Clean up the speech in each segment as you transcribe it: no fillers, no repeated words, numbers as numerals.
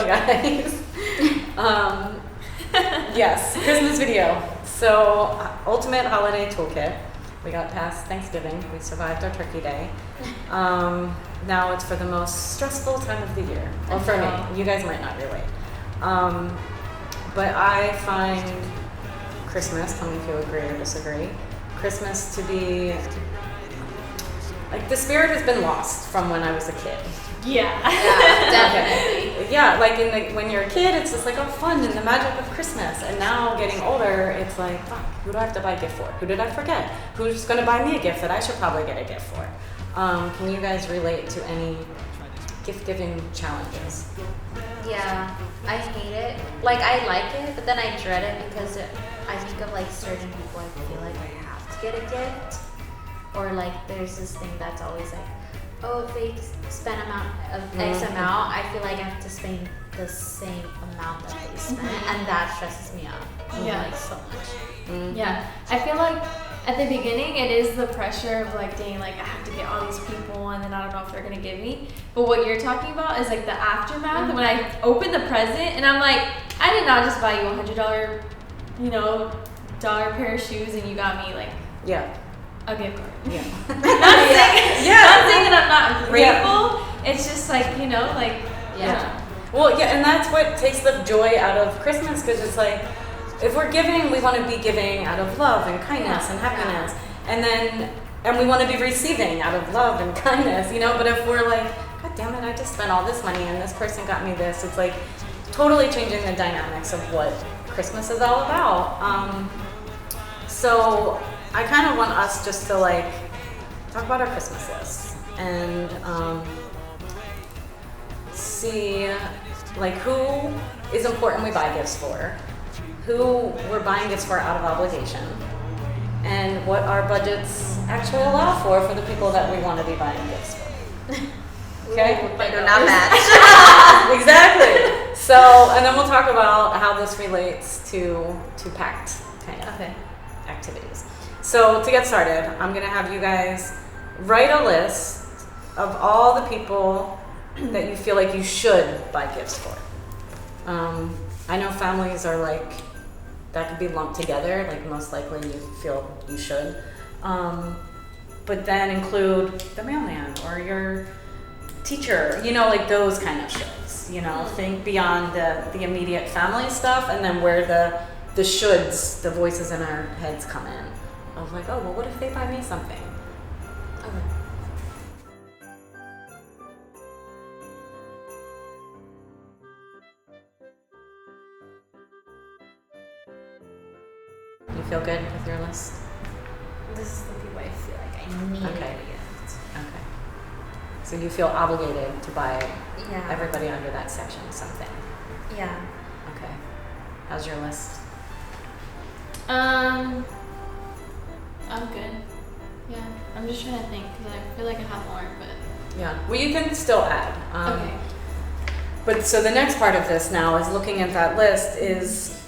guys. Yes, Christmas video. So, ultimate holiday toolkit. We got past Thanksgiving. We survived our turkey day. Now it's for the most stressful time of the year. Well, for me. You guys might not relate. But I find Christmas, tell me if you agree or disagree, Christmas to be, like, the spirit has been lost from when I was a kid. Yeah, definitely. Yeah, like when you're a kid, it's just like, oh, fun and the magic of Christmas. And now getting older, it's like, fuck, who do I have to buy a gift for? Who did I forget? Who's going to buy me a gift that I should probably get a gift for? Can you guys relate to any gift-giving challenges? Yeah, I hate it. Like, I like it, but then I dread it because I think of, like, certain people I feel like I have to get a gift. Or, like, there's this thing that's always like, oh, if they spend X amount, I feel like I have to spend the same amount that they spent, and that stresses me out. Yeah. Like, so much. Yeah, I feel like at the beginning it is the pressure of like, dang, like I have to get all these people and then I don't know if they're gonna give me. But what you're talking about is like the aftermath when I open the present and I'm like, I did not just buy you $100, dollar pair of shoes and you got me like Yeah. a gift card. Yeah. Not saying that I'm not grateful. It's just like, Yeah. Well, yeah, and that's what takes the joy out of Christmas, because it's like, if we're giving, we want to be giving out of love and kindness and happiness, and we want to be receiving out of love and kindness, But if we're like, God damn it, I just spent all this money and this person got me this, it's like totally changing the dynamics of what Christmas is all about. So I kind of want us just to like talk about our Christmas list and see like who is important we buy gifts for, who we're buying gifts for out of obligation, and what our budgets actually allow for the people that we want to be buying gifts for. Okay? But they're not matched. Exactly. So, and then we'll talk about how this relates to pact kind of activities. So to get started, I'm going to have you guys write a list of all the people that you feel like you should buy gifts for. I know families are like, that could be lumped together, like most likely you feel you should. But then include the mailman or your teacher, like those kind of shoulds, think beyond the immediate family stuff, and then where the shoulds, the voices in our heads come in. Of like, oh, well, what if they buy me something? Okay. You feel good with your list? This is the people I feel like I need a gift. Okay. So you feel obligated to buy Yeah. everybody under that section something? Yeah. Okay. How's your list? I'm good. Yeah, I'm just trying to think because I feel like I have more, but Yeah. Well, you can still add. okay. But so the next part of this now is looking at that list is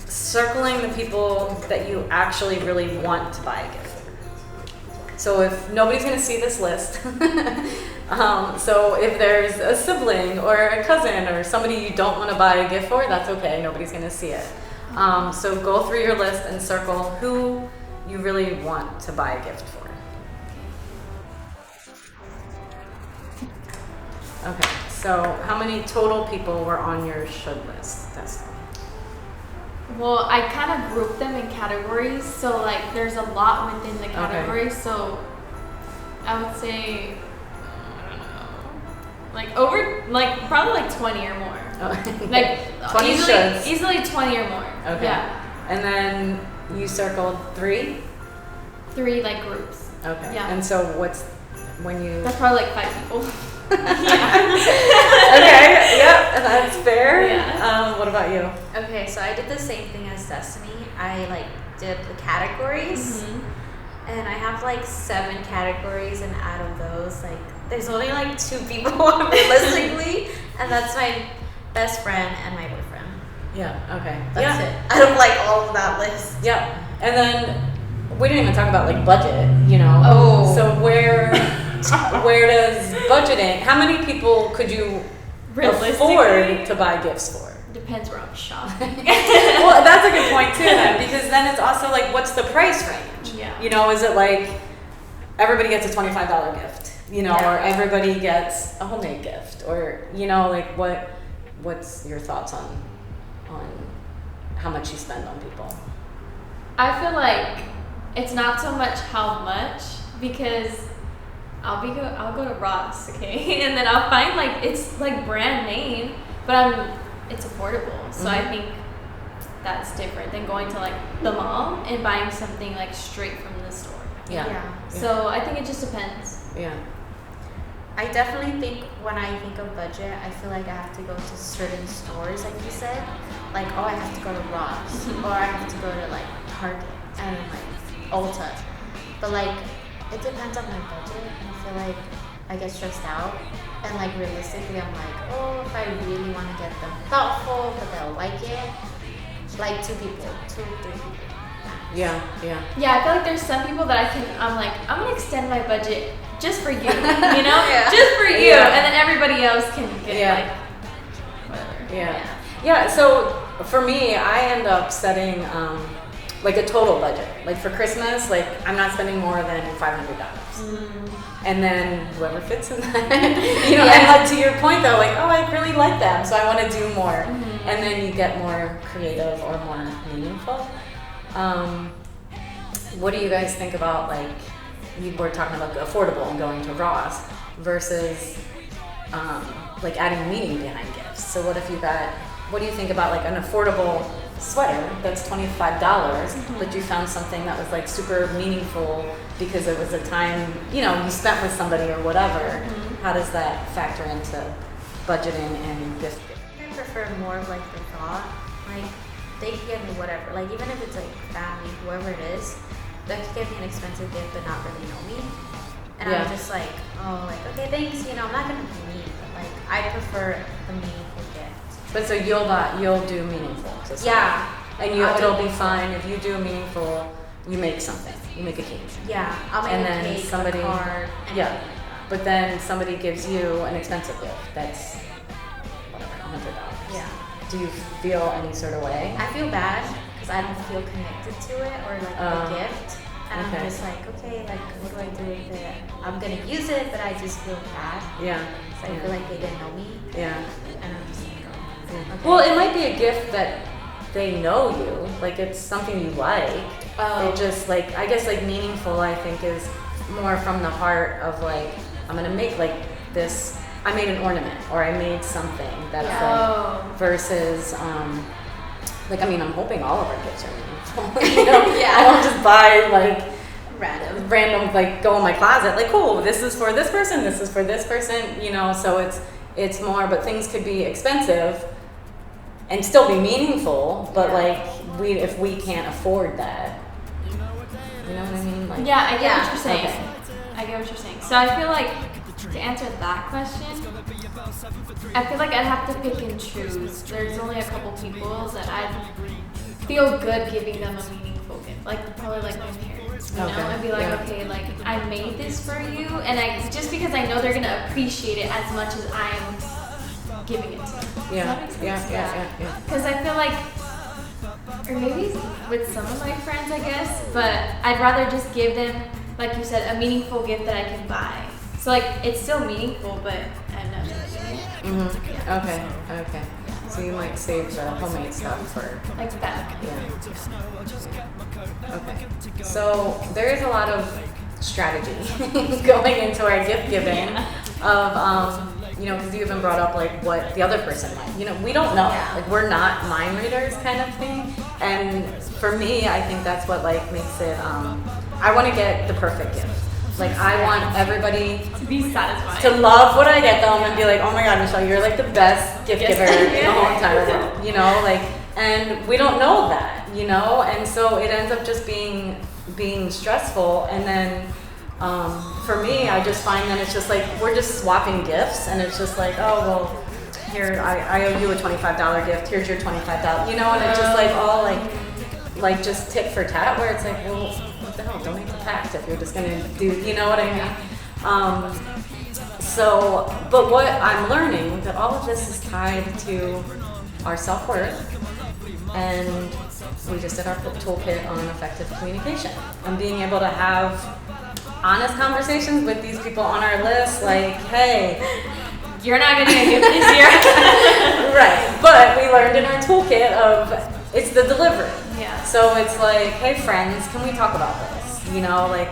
circling the people that you actually really want to buy a gift for. So if nobody's going to see this list, so if there's a sibling or a cousin or somebody you don't want to buy a gift for, that's okay. Nobody's going to see it. So go through your list and circle who you really want to buy a gift for. Okay, so how many total people were on your should list, Destiny? Well, I kind of grouped them in categories, so like there's a lot within the categories. So I would say, I don't know, probably like 20 or more. Oh. Like 20 shoulds. Easily 20 or more. Okay. Yeah. And then you circled 3? 3 like groups. Okay. Yeah. And so what's when you? That's probably like 5 people. Okay. Yep. That's fair. Yeah. What about you? Okay, so I did the same thing as Destiny. I did the categories, and I have 7 categories, and out of those, there's only 2 people realistically, and that's my best friend and my boyfriend. Yeah. Okay. That's it. I don't like all of that list. Yeah. And then we didn't even talk about budget. Oh. So where does budgeting? How many people could you afford to buy gifts for? Depends where I'm shopping. Well, that's a good point too then, because then it's also like, what's the price range? Yeah. You know, is it like everybody gets a $25 gift, you know, or everybody gets a homemade gift, or, you know, like what's your thoughts on how much you spend on people? I feel like it's not so much how much, because I'll go to Ross, okay, and then I'll find like it's like brand name, but it's affordable. So I think that's different than going to like the mall and buying something like straight from the store. Yeah. So I think it just depends. Yeah. I definitely think when I think of budget, I feel like I have to go to certain stores, like you said. Like, oh, I have to go to Ross, or I have to go to like Target and like Ulta. But like, it depends on my budget. And I feel like I get stressed out. And like realistically, I'm like, oh, if I really want to get them thoughtful, but they'll like it, like 2 people, 2 or 3 people. Yeah. Yeah, I feel like there's some people that I'm like, I'm gonna extend my budget just for you, you know? Just for you. Yeah. And then everybody else can get like whatever. Yeah, so for me, I end up setting like a total budget. Like for Christmas, like I'm not spending more than $500. And then whoever fits in that, you know, and like to your point though, like, oh, I really like them, so I want to do more. And then you get more creative or more meaningful. What do you guys think about, like, you were talking about affordable and going to Ross versus like adding meaning behind gifts? So what do you think about like an affordable sweater that's $25, but you found something that was like super meaningful because it was a time, you know, you spent with somebody or whatever? How does that factor into budgeting and gift giving? I prefer more of like the thought. Like, they can give me whatever. Like, even if it's like family, whoever it is, they can give me an expensive gift but not really know me. And I'm just like, oh, like, okay, thanks. You know, I'm not gonna be mean, but like, I prefer the meaningful gift. But so you'll do meaningful. And it'll be fine if you do a meaningful. You make something. You make a cake. Yeah, I'll make a cake, a card. But then somebody gives you an expensive gift that's whatever, $100. Yeah. Do you feel any sort of way? I feel bad because I don't feel connected to it or like the gift. And I'm just like, okay, like, what do I do with it? I'm gonna use it, but I just feel bad. Yeah. So I feel like they didn't know me. Yeah. And I'm just like, oh. Okay. Well, it might be a gift that they know you, like it's something you like. It just like, I guess like meaningful, I think is more from the heart of like, I'm gonna make like this, I made an ornament or I made something that's like, versus like, I mean, I'm hoping all of our gifts are meaningful. You know? I don't just buy like random like go in my closet like, cool, this is for this person, this is for this person, you know. So it's more, but things could be expensive and still be meaningful, but like if we can't afford that, you know what I mean? Like, I get what you're saying. I get what you're saying. So I feel like to answer that question, I feel like I'd have to pick and choose. There's only a couple people that I'd feel good giving them a meaningful gift, like probably like my parents, you know, and be like, okay, like I made this for you, and I just because I know they're gonna appreciate it as much as I'm giving it to them. Yeah. Because I feel like, or maybe with some of my friends, I guess, but I'd rather just give them, like you said, a meaningful gift that I can buy. So like it's still meaningful, but I'm not giving it. Okay. So you might save the homemade stuff for like that. Okay. So there is a lot of strategy going into our gift giving of you know, because you even brought up like what the other person might, you know, we don't know, like we're not mind readers kind of thing. And for me, I think that's what like makes it, I want to get the perfect gift. Like I want everybody to be satisfied, to love what I get them and be like, oh my God, Michelle, you're like the best gift giver in the whole entire world, you know, like, and we don't know that, you know, and so it ends up just being stressful. And then for me, I just find that it's just like we're just swapping gifts, and it's just like, oh well, here I owe you a $25 gift. Here's your $25, you know, and it's just like all like just tit for tat, where it's like, well, what the hell? Don't make the pact if you're just gonna do, you know what I mean? So, but what I'm learning, that all of this is tied to our self-worth, and we just did our toolkit on effective communication and being able to have honest conversations with these people on our list, like, hey, you're not gonna get this year. Right, but we learned in our toolkit of, it's the delivery. Yeah. So it's like, hey friends, can we talk about this? You know, like,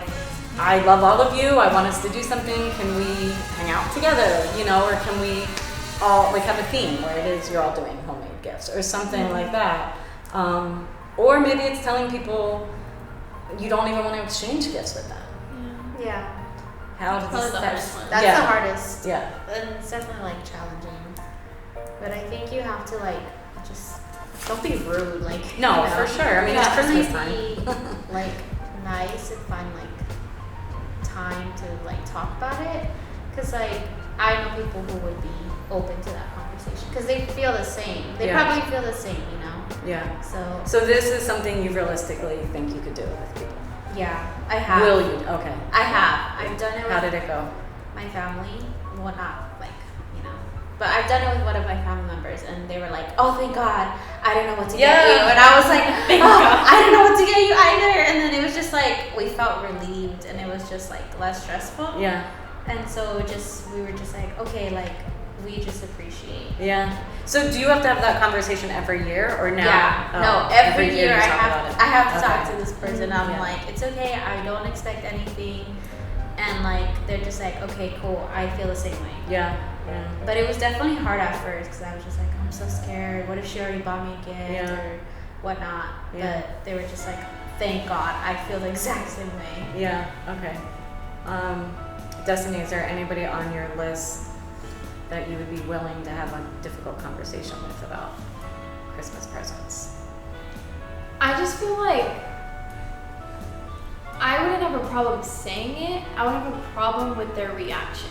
I love all of you, I want us to do something, can we hang out together? You know, or can we all, like, have a theme where it is you're all doing homemade gifts or something like that. Or maybe it's telling people you don't even want to exchange gifts with them. Yeah. How does That's one? the hardest. Yeah. And it's definitely like challenging. But I think you have to like just don't be rude. Like no, for sure. I mean, it's Christmas time. Be like nice and find like time to like talk about it. Cause like I know people who would be open to that conversation because they feel the same. They probably feel the same, you know. Yeah. So this is something you realistically think you could do with people. Yeah, I have. Will you? Okay. I have. I've done it with How did it go? my family. Well, not like, you know. But I've done it with one of my family members and they were like, oh, thank God. I don't know what to get you. And I was like, thank God. I don't know what to get you either. And then it was just like, we felt relieved and it was just like less stressful. Yeah. And so we were just like, okay, like, we just appreciate. Yeah. So do you have to have that conversation every year or now? Yeah. No, every year you I talk have to Okay. talk to this person. I'm like, it's okay. I don't expect anything. And like, they're just like, okay, cool. I feel the same way. Yeah. Yeah. But it was definitely hard at first because I was just like, I'm so scared. What if she already bought me a gift or whatnot? Yeah. But they were just like, thank God. I feel the exact same way. Yeah. Okay. Destiny, is there anybody on your list that you would be willing to have a difficult conversation with about Christmas presents? I just feel like I wouldn't have a problem saying it. I would have a problem with their reaction.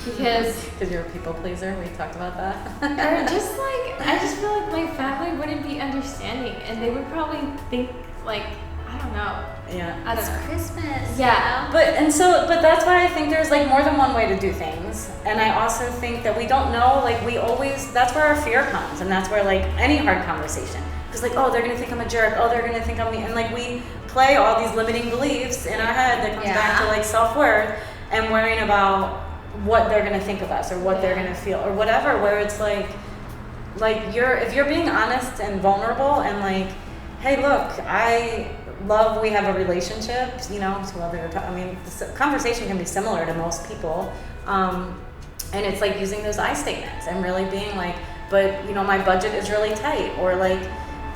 Because you're a people pleaser, we talked about that. or just like, I just feel like my family wouldn't be understanding and they would probably think like, I don't know. Yeah. I don't It's know. Christmas. Yeah. You know? But that's why I think there's like more than one way to do things. And I also think that we don't know, like that's where our fear comes. And that's where like any hard conversation. Because like, oh, they're going to think I'm a jerk. Oh, they're going to think I'm mean. And like we play all these limiting beliefs in our head that comes back to like self-worth and worrying about what they're going to think of us or what they're going to feel or whatever, where it's like if you're being honest and vulnerable and like, hey, look, I love we have a relationship, you know, to whoever you're talking. I mean, the conversation can be similar to most people, and it's like using those I statements and really being like, but you know, my budget is really tight, or like,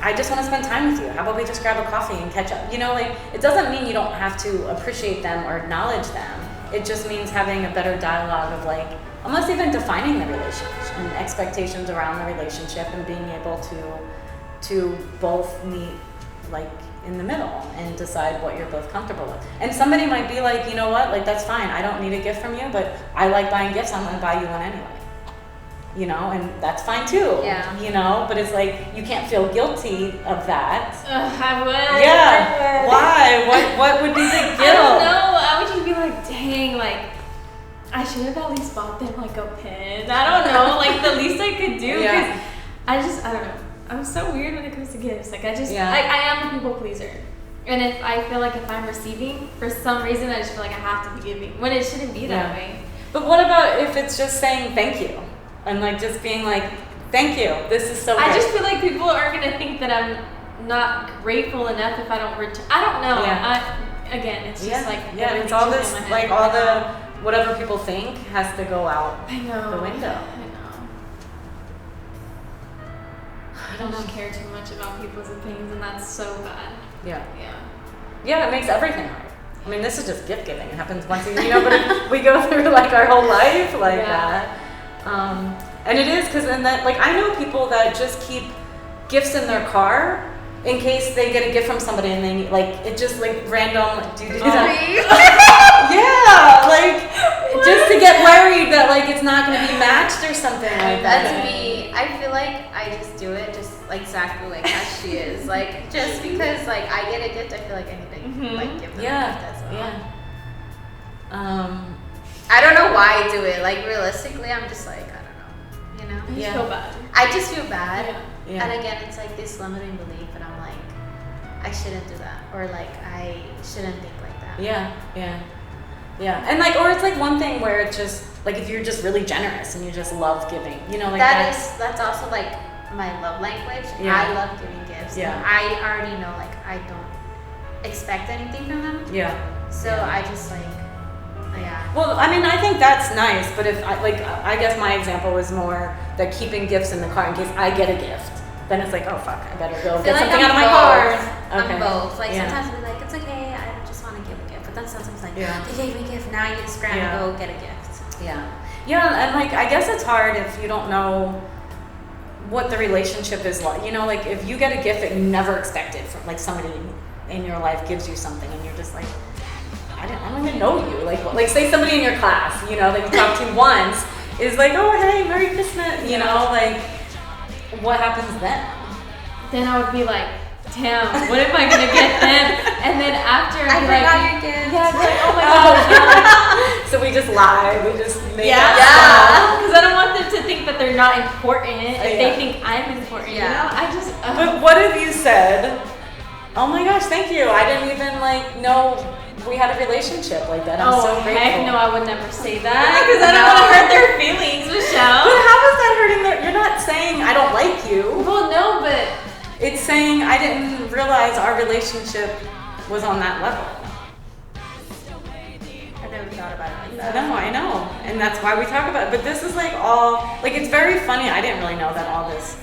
I just want to spend time with you. How about we just grab a coffee and catch up? You know, like, it doesn't mean you don't have to appreciate them or acknowledge them. It just means having a better dialogue of like, almost even defining the relationship and expectations around the relationship and being able to both meet like in the middle and decide what you're both comfortable with. And somebody might be like, you know what, like that's fine. I don't need a gift from you, but I like buying gifts. I'm going to buy you one anyway. You know, and that's fine too. Yeah. You know, but it's like you can't feel guilty of that. I would. Yeah. Why? What would be the guilt? I don't know. I would just be like, dang, like I should have at least bought them like a pen. I don't know, like the least I could do. Yeah. I don't know. I'm so weird when it comes to gifts. Like I am a people pleaser. And if I feel like if I'm receiving, for some reason I just feel like I have to be giving when it shouldn't be that way. But what about if it's just saying thank you? And like just being like, thank you, this is so good. I just feel like people are gonna think that I'm not grateful enough if I don't return. I don't know. Yeah. Again, it's just like it's all this like all the whatever people think has to go out I know. the window. I know. I don't care too much about people's opinions, and that's so bad. Yeah. Yeah. Yeah, it makes everything hard. I mean, this is just gift giving. It happens once a year, you know, but if we go through like our whole life like that. And it is because then that, like, I know people that just keep gifts in their car in case they get a gift from somebody and they need, like, it just like random. Do you do that? Yeah, like just to get worried that like it's not going to be matched or something like that. That's me. I feel like I just do it just like exactly like how she is. Like just because like I get a gift, I feel like I need to like give them a gift as well. Yeah. I don't know why I do it. Like realistically, I'm just like, I don't know, you know. I just feel bad. I just feel bad. Yeah. And again, it's like this limiting belief, and I'm like, I shouldn't do that, or like I shouldn't think like that. Yeah. And like, or it's like one thing where it's just like if you're just really generous and you just love giving, you know, like that's also like my love language. Yeah. I love giving gifts. Yeah. And I already know like I don't expect anything from them. Yeah. So I just like, yeah. Well, I mean, I think that's nice, but if I guess my example was more that keeping gifts in the car in case I get a gift, then it's like, oh fuck, I better go get something out of my car. I'm both. Like sometimes I'll be like, it's okay, I just want to give a gift. But then sometimes like, they gave me a gift, now I need to scram and go get a gift. Yeah, and like I guess it's hard if you don't know what the relationship is like. You know, like if you get a gift that you never expected from like somebody in your life gives you something and you're just like, I don't even know you. Like say somebody in your class, you know, that you talked to once is like, oh hey, Merry Christmas, you know, like what happens then? Then I would be like, damn, what am I gonna get them? And then after I forgot your gift. Yeah, I'd be like, oh my gosh. So we just lie, we just make up because I don't want them to think that they're not important if they think I'm important. You know, I just. But what if you said, oh my gosh, thank you. I didn't even like know we had a relationship like that. I'm so grateful. Heck no, I would never say that because I don't want to hurt their feelings, Michelle. But how is that hurting their? You're not saying I don't like you. Well, no, but it's saying I didn't realize our relationship was on that level. I never thought about it like that. No, I know, and that's why we talk about it. But this is like all like it's very funny. I didn't really know that all this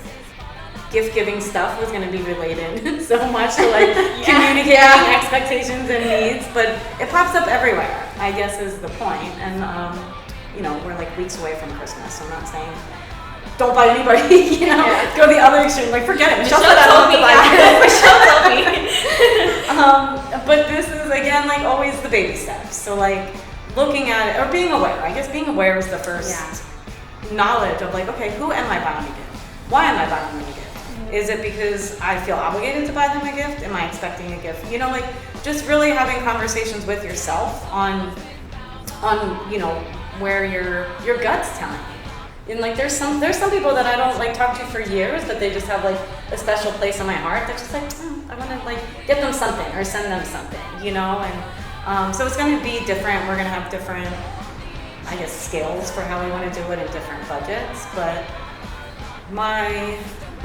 gift giving stuff was going to be related so much to like communicating expectations and needs, but it pops up everywhere, I guess is the point. And you know, we're like weeks away from Christmas, so I'm not saying don't buy anybody, you know, go the other extreme, like forget it. Michelle said I don't have to buy Michelle told me. But this is again like always the baby steps. So like looking at it or being aware. I guess being aware is the first knowledge of like, okay, who am I buying a gift? Why am I buying them a gift? Is it because I feel obligated to buy them a gift? Am I expecting a gift? You know, like just really having conversations with yourself on you know where your gut's telling you. And like there's some people that I don't like talk to for years, but they just have like a special place in my heart. They're just like, I want to like get them something or send them something, you know. And so it's going to be different. We're going to have different, I guess, scales for how we want to do it in different budgets. But my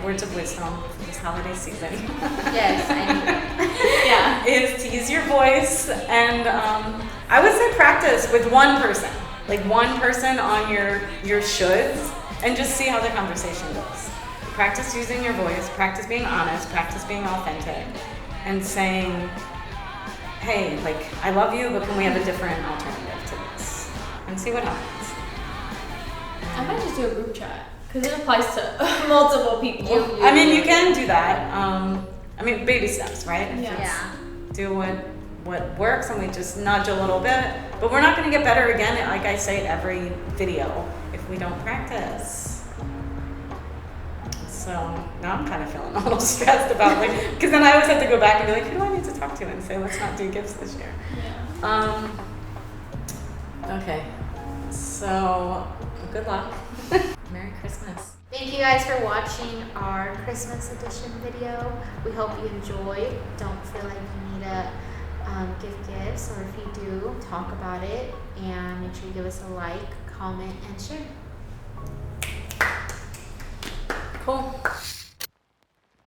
words of wisdom this holiday season. Yes, I know. Is to use your voice and I would say practice with one person. Like one person on your shoulds and just see how the conversation goes. Practice using your voice, practice being honest, practice being authentic, and saying, hey, like, I love you, but can we have a different alternative to this? And see what happens. I might just do a group chat because it applies to multiple people. I mean, you can do that. I mean, baby steps, right? Yeah. Do what works and we just nudge a little bit, but we're not going to get better again, like I say every video, if we don't practice. So now I'm kind of feeling a little stressed about like, because then I always have to go back and be like, who do I need to talk to and say let's not do gifts this year. Okay, so good luck. Merry Christmas. Thank you guys for watching our Christmas edition video. We hope you enjoyed. Don't feel like you need to give gifts, or if you do, talk about it, and make sure you give us a like, comment, and share.